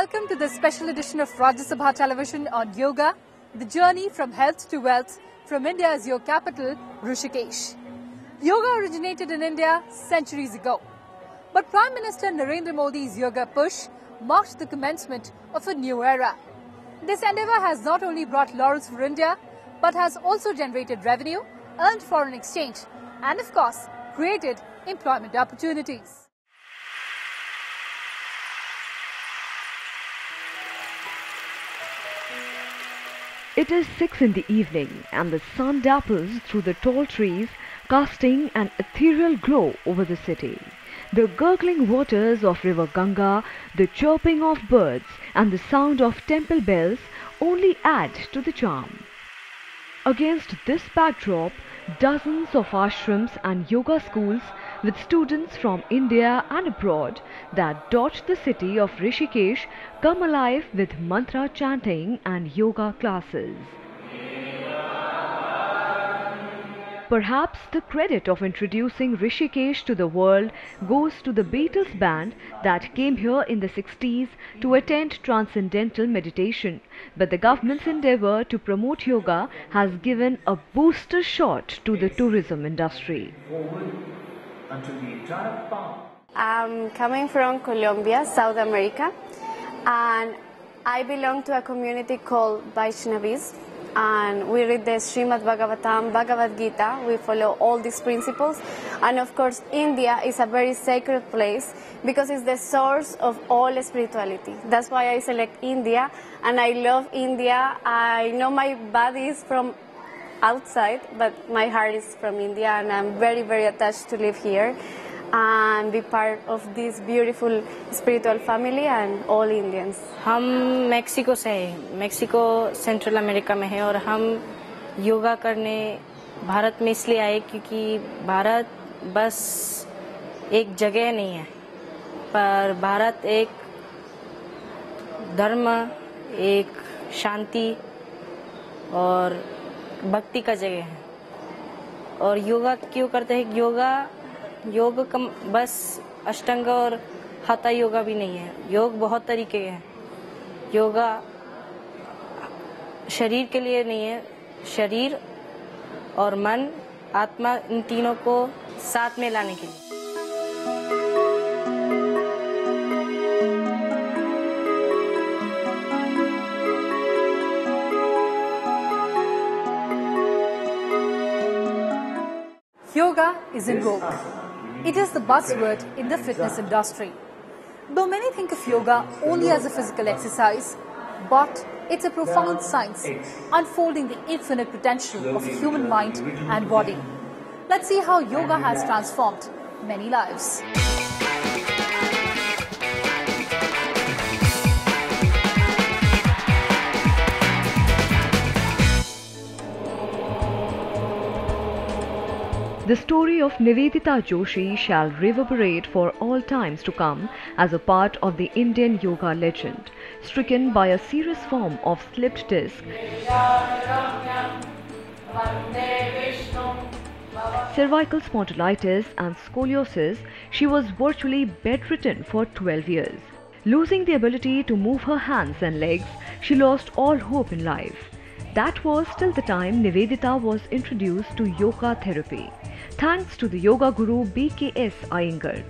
welcome to this special edition of Rajya Sabha Television on yoga, the journey from health to wealth from India's yoga capital, Rishikesh. Yoga originated in India centuries ago, but Prime Minister Narendra Modi's yoga push marked the commencement of a new era. This endeavour has not only brought laurels for India, but has also generated revenue, earned foreign exchange, and of course, created employment opportunities. It is 6 in the evening and the sun dapples through the tall trees, casting an ethereal glow over the city. The gurgling waters of river Ganga, the chirping of birds and the sound of temple bells only add to the charm. Against this backdrop, dozens of ashrams and yoga schools with students from India and abroad that dot the city of Rishikesh come alive with mantra chanting and yoga classes. Perhaps the credit of introducing Rishikesh to the world goes to the Beatles band that came here in the 60s to attend transcendental meditation. But the government's endeavour to promote yoga has given a booster shot to the tourism industry. I'm coming from Colombia, South America, and I belong to a community called Vaishnavis. And we read the Srimad Bhagavatam, Bhagavad Gita. We follow all these principles. And of course, India is a very sacred place because it's the source of all spirituality. That's why I select India, and I love India. I know my body is from outside, but my heart is from India, and I'm very, very attached to live here and be part of this beautiful spiritual family and all Indians. हम Mexico से हैं, Mexico central America में है और हम योगा करने भारत में इसलिए आए क्योंकि भारत बस एक जगह नहीं है, पर भारत एक धर्म, एक शांति और भक्ति का जगह है। और योगा क्यों करते हैं? योग का बस अष्टांग और hatha योगा भी नहीं है। योग बहुत तरीके के हैं। योगा शरीर के लिए नहीं है, शरीर और मन, आत्मा, इन तीनों को साथ में लाने के लिए। Yoga is in vogue. It is the buzzword in the fitness industry. Though many think of yoga only as a physical exercise, but it's a profound science unfolding the infinite potential of human mind and body. Let's see how yoga has transformed many lives. The story of Nivedita Joshi shall reverberate for all times to come as a part of the Indian yoga legend. Stricken by a serious form of slipped disc, cervical spondylitis and scoliosis, she was virtually bedridden for 12 years. Losing the ability to move her hands and legs, she lost all hope in life. That was till the time Nivedita was introduced to yoga therapy. Thanks to the yoga guru B.K.S. Iyengar.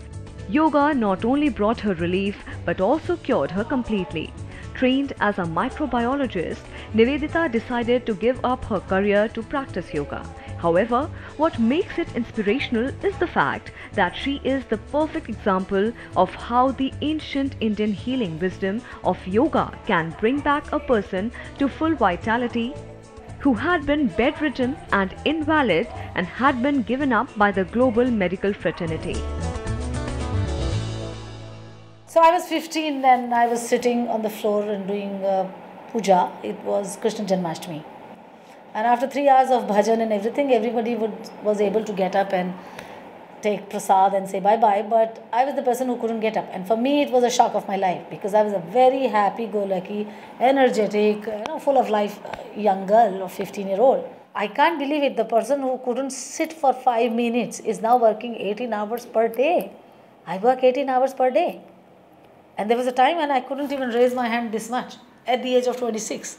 Yoga not only brought her relief but also cured her completely. Trained as a microbiologist, Nivedita decided to give up her career to practice yoga. However, what makes it inspirational is the fact that she is the perfect example of how the ancient Indian healing wisdom of yoga can bring back a person to full vitality who had been bedridden and invalid and had been given up by the global medical fraternity. So I was 15 and I was sitting on the floor and doing puja. It was Krishna Janmashtami. And after 3 hours of bhajan and everything, everybody was able to get up and take prasad and say bye-bye. But I was the person who couldn't get up. And for me, it was a shock of my life because I was a very happy-go-lucky, energetic, full of life young girl of 15-year-old. I can't believe it. The person who couldn't sit for 5 minutes is now working 18 hours per day. I work 18 hours per day. And there was a time when I couldn't even raise my hand this much at the age of 26.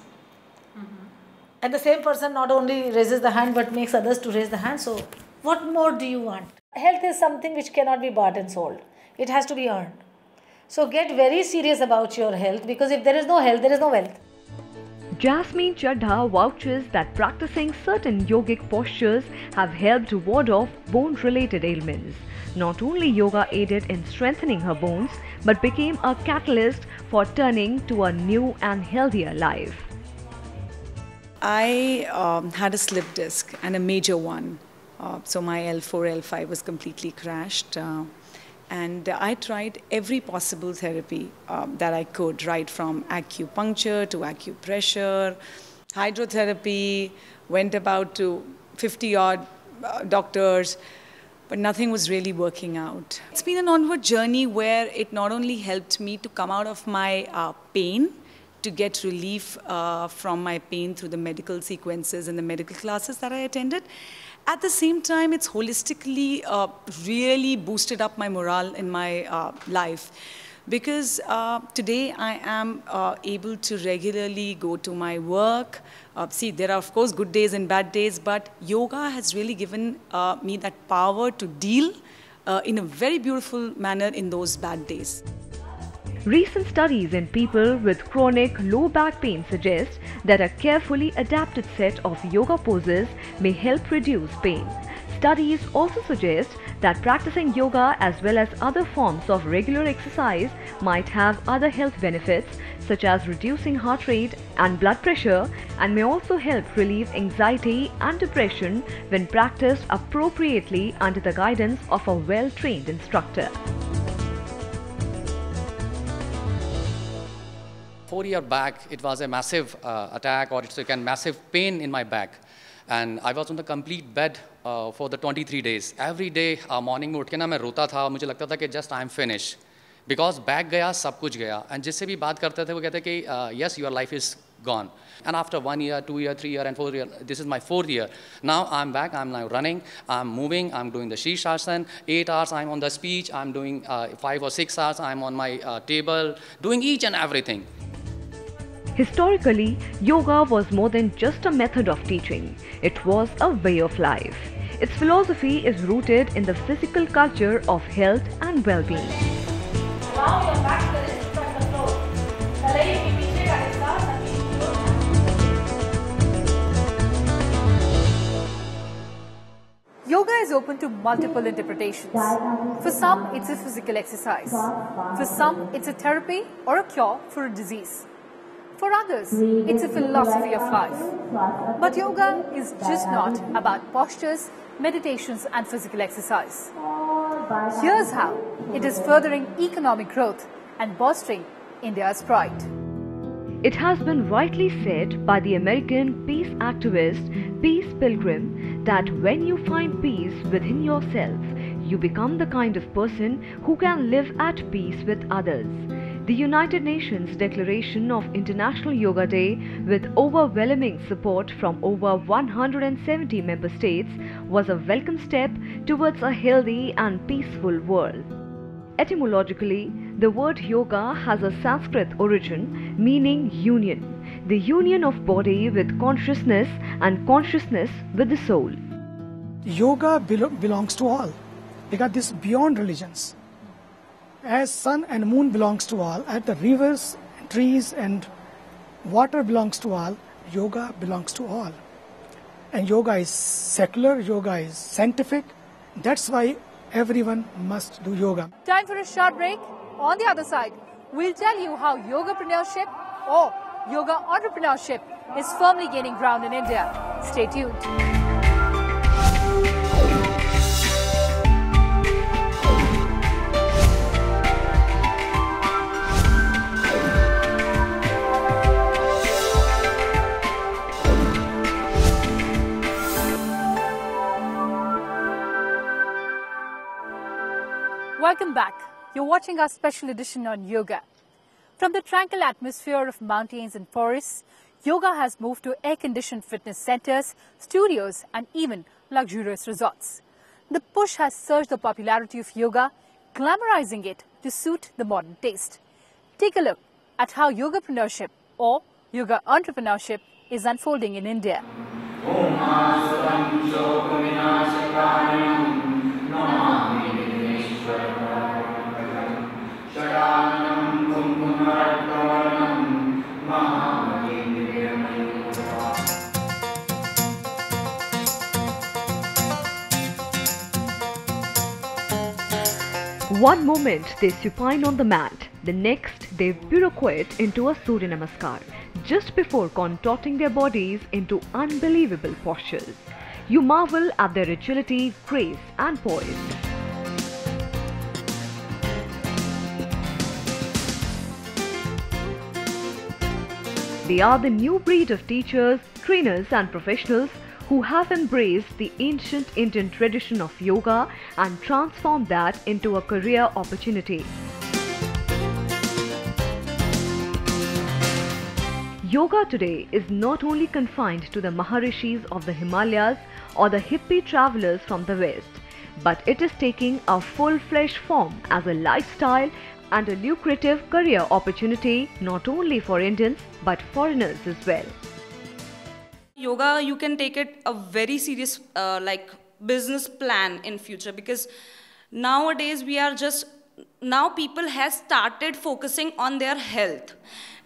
And the same person not only raises the hand but makes others to raise the hand. So what more do you want? Health is something which cannot be bought and sold. It has to be earned. So get very serious about your health, because if there is no health, there is no wealth. Jasmine Chadha vouches that practicing certain yogic postures have helped to ward off bone-related ailments. Not only yoga aided in strengthening her bones, but became a catalyst for turning to a new and healthier life. I had a slip disc, and a major one. So my L4, L5 was completely crashed. And I tried every possible therapy that I could, right from acupuncture to acupressure, hydrotherapy, went about to 50-odd doctors, but nothing was really working out. It's been an onward journey where it not only helped me to come out of my pain, to get relief from my pain through the medical sequences and the medical classes that I attended. At the same time, it's holistically really boosted up my morale in my life. Because today I am able to regularly go to my work. See, there are of course good days and bad days, but yoga has really given me that power to deal in a very beautiful manner in those bad days. Recent studies in people with chronic low back pain suggest that a carefully adapted set of yoga poses may help reduce pain. Studies also suggest that practicing yoga as well as other forms of regular exercise might have other health benefits such as reducing heart rate and blood pressure, and may also help relieve anxiety and depression when practiced appropriately under the guidance of a well-trained instructor. 4 years back, it was a massive attack, or it's a massive pain in my back. And I was on the complete bed for the 23 days. Every day, morning में उठ के ना मैं रोता था, मुझे लगता था कि just I'm finished. Because back गया, सब कुछ गया. And जिससे भी बात करते थे, वो कहते कि yes, your life is gone. And after 1 year, 2 year, 3 year, and 4 year, this is my 4th year. Now I'm back, I'm now running, I'm moving, I'm doing the Shirshasana. 8 hours I'm on the speech, I'm doing 5 or 6 hours, I'm on my table, doing each and everything. Historically, yoga was more than just a method of teaching. It was a way of life. Its philosophy is rooted in the physical culture of health and well-being. Yoga is open to multiple interpretations. For some, it's a physical exercise. For some, it's a therapy or a cure for a disease. For others, it's a philosophy of life. But yoga is just not about postures, meditations and physical exercise. Here's how it is furthering economic growth and bolstering India's pride. It has been rightly said by the American peace activist, Peace Pilgrim, that when you find peace within yourself, you become the kind of person who can live at peace with others. The United Nations Declaration of International Yoga Day, with overwhelming support from over 170 member states, was a welcome step towards a healthy and peaceful world. Etymologically, the word yoga has a Sanskrit origin meaning union, the union of body with consciousness and consciousness with the soul. Yoga belongs to all, because this is beyond religions. As sun and moon belongs to all, as the rivers, trees and water belongs to all, yoga belongs to all. And yoga is secular, yoga is scientific. That's why everyone must do yoga. Time for a short break. On the other side, we'll tell you how yogapreneurship or yoga entrepreneurship is firmly gaining ground in India. Stay tuned. Welcome back. You're watching our special edition on yoga. From the tranquil atmosphere of mountains and forests, yoga has moved to air-conditioned fitness centers, studios and even luxurious resorts. The push has surged the popularity of yoga, glamorizing it to suit the modern taste. Take a look at how yogapreneurship or yoga entrepreneurship is unfolding in India. One moment they supine on the mat, the next they pirouette into a Surya Namaskar, just before contorting their bodies into unbelievable postures. You marvel at their agility, grace and poise. They are the new breed of teachers, trainers and professionals who have embraced the ancient Indian tradition of yoga and transformed that into a career opportunity. Yoga today is not only confined to the Maharishis of the Himalayas or the hippie travelers from the West, but it is taking a full-fledged form as a lifestyle and a lucrative career opportunity not only for Indians but foreigners as well. Yoga, you can take it a very serious business plan in future, because nowadays people have started focusing on their health.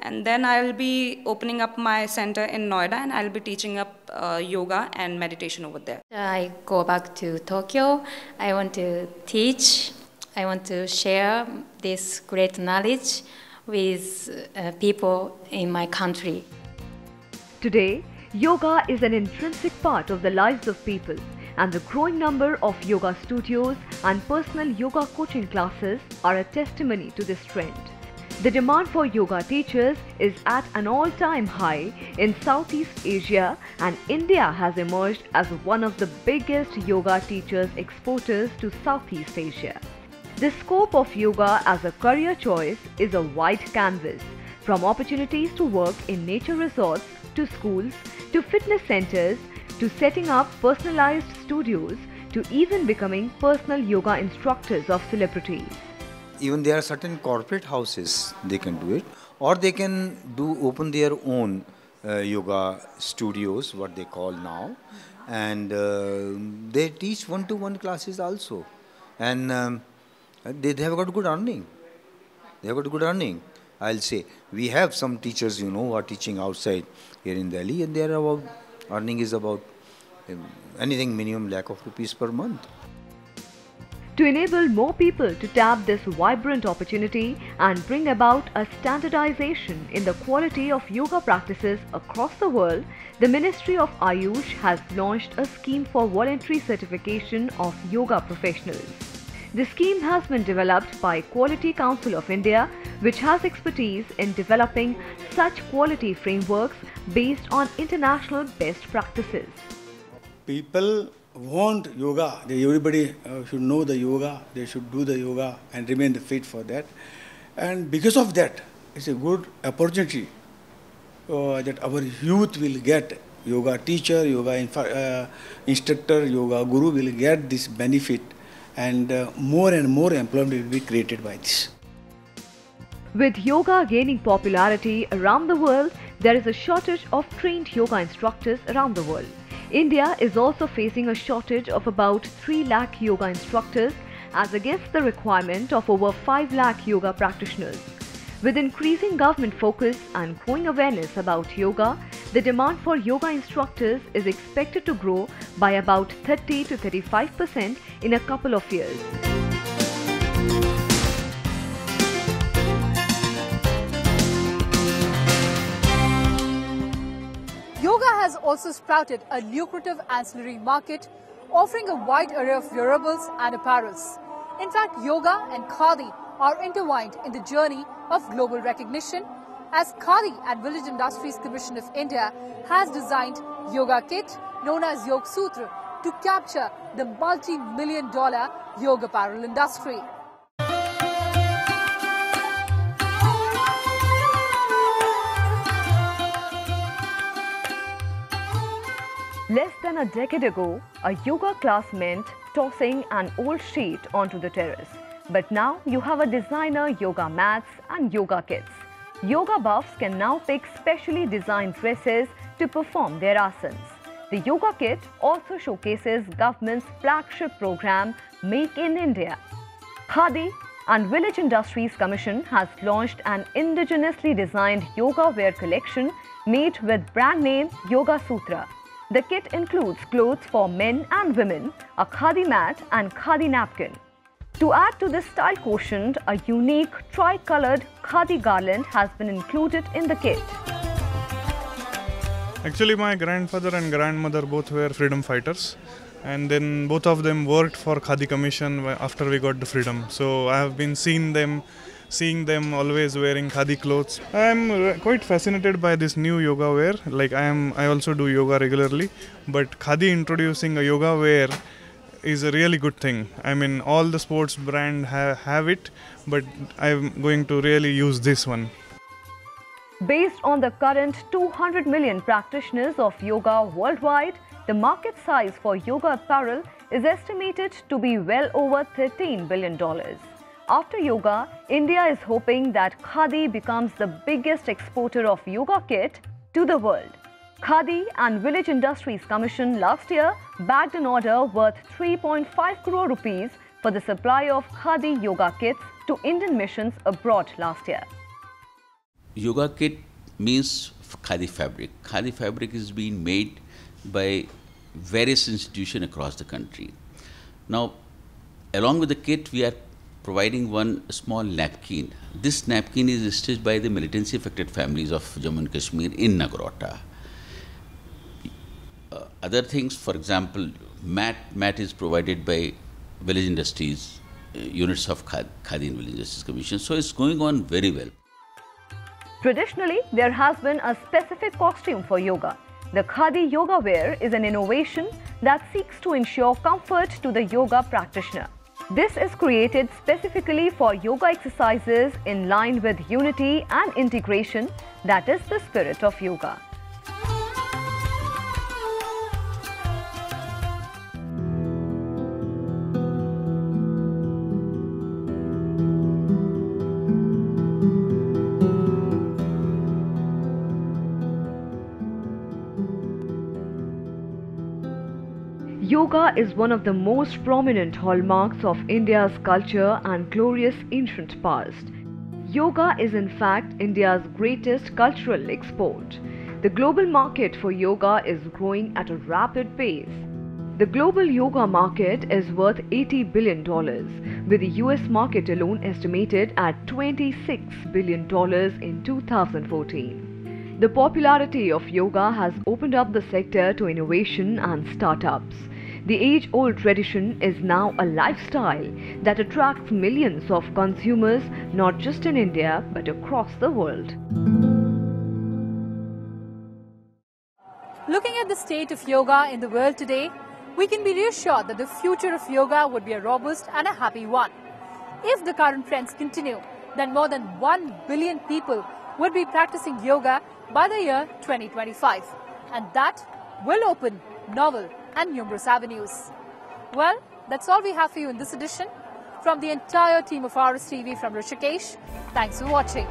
And then I will be opening up my center in Noida and I will be teaching up yoga and meditation over there. I go back to Tokyo. I want to teach. I want to share this great knowledge with people in my country. Today, yoga is an intrinsic part of the lives of people, and the growing number of yoga studios and personal yoga coaching classes are a testimony to this trend. The demand for yoga teachers is at an all-time high in Southeast Asia, and India has emerged as one of the biggest yoga teachers exporters to Southeast Asia. The scope of yoga as a career choice is a wide canvas, from opportunities to work in nature resorts, to schools, to fitness centers, to setting up personalized studios, to even becoming personal yoga instructors of celebrities. Even there are certain corporate houses, they can do it, or they can open their own yoga studios, what they call now, and they teach one-to-one classes also, and they have got good earning. They have got good earning. I'll say we have some teachers, who are teaching outside here in Delhi, and their earning is about anything minimum lakh of rupees per month. To enable more people to tap this vibrant opportunity and bring about a standardization in the quality of yoga practices across the world, the Ministry of Ayush has launched a scheme for voluntary certification of yoga professionals. The scheme has been developed by Quality Council of India, which has expertise in developing such quality frameworks based on international best practices. People want yoga. Everybody should know the yoga. They should do the yoga and remain fit for that. And because of that, it's a good opportunity that our youth will get yoga teacher, yoga instructor, yoga guru will get this benefit, and more employment will be created by this. With yoga gaining popularity around the world, there is a shortage of trained yoga instructors around the world. India is also facing a shortage of about 3 lakh yoga instructors as against the requirement of over 5 lakh yoga practitioners. With increasing government focus and growing awareness about yoga, the demand for yoga instructors is expected to grow by about 30 to 35% in a couple of years. Yoga has also sprouted a lucrative ancillary market, offering a wide array of wearables and apparels. In fact, yoga and Khadi are intertwined in the journey of global recognition, as Khadi and Village Industries Commission of India has designed yoga kit known as Yoga Sutra to capture the multi-million-dollar yoga apparel industry. Less than a decade ago, a yoga class meant tossing an old sheet onto the terrace. But now you have a designer yoga mats and yoga kits. Yoga buffs can now pick specially designed dresses to perform their asanas. The yoga kit also showcases government's flagship program, Make in India. Khadi and Village Industries Commission has launched an indigenously designed yoga wear collection made with brand name Yoga Sutra. The kit includes clothes for men and women, a Khadi mat and Khadi napkin. To add to this style quotient, a unique tri-colored Khadi garland has been included in the kit. Actually, my grandfather and grandmother both were freedom fighters, and then both of them worked for Khadi Commission after we got the freedom. So I have been seeing them always wearing Khadi clothes. I am quite fascinated by this new yoga wear. Like I also do yoga regularly, but Khadi introducing a yoga wear is a really good thing. I mean, all the sports brand have it, but I'm going to really use this one. Based on the current 200 million practitioners of yoga worldwide, the market size for yoga apparel is estimated to be well over $13 billion. After yoga, India is hoping that Khadi becomes the biggest exporter of yoga kit to the world. Khadi and Village Industries Commission last year bagged an order worth 3.5 crore rupees for the supply of Khadi yoga kits to Indian missions abroad last year. Yoga kit means Khadi fabric. Khadi fabric is being made by various institutions across the country. Now, along with the kit, we are providing one small napkin. This napkin is stitched by the militancy affected families of Jammu and Kashmir in Nagrota. Other things, for example, mat is provided by Village Industries, units of Khadi and Village Industries Commission. So it's going on very well. Traditionally, there has been a specific costume for yoga. The Khadi yoga wear is an innovation that seeks to ensure comfort to the yoga practitioner. This is created specifically for yoga exercises in line with unity and integration, that is the spirit of yoga. Yoga is one of the most prominent hallmarks of India's culture and glorious ancient past. Yoga is in fact India's greatest cultural export. The global market for yoga is growing at a rapid pace. The global yoga market is worth $80 billion, with the US market alone estimated at $26 billion in 2014. The popularity of yoga has opened up the sector to innovation and startups. The age-old tradition is now a lifestyle that attracts millions of consumers not just in India but across the world. Looking at the state of yoga in the world today, we can be reassured that the future of yoga would be a robust and a happy one. If the current trends continue, then more than 1 billion people would be practicing yoga by the year 2025. And that will open novel and numerous avenues. Well, that's all we have for you in this edition. From the entire team of RSTV from Rishikesh, thanks for watching.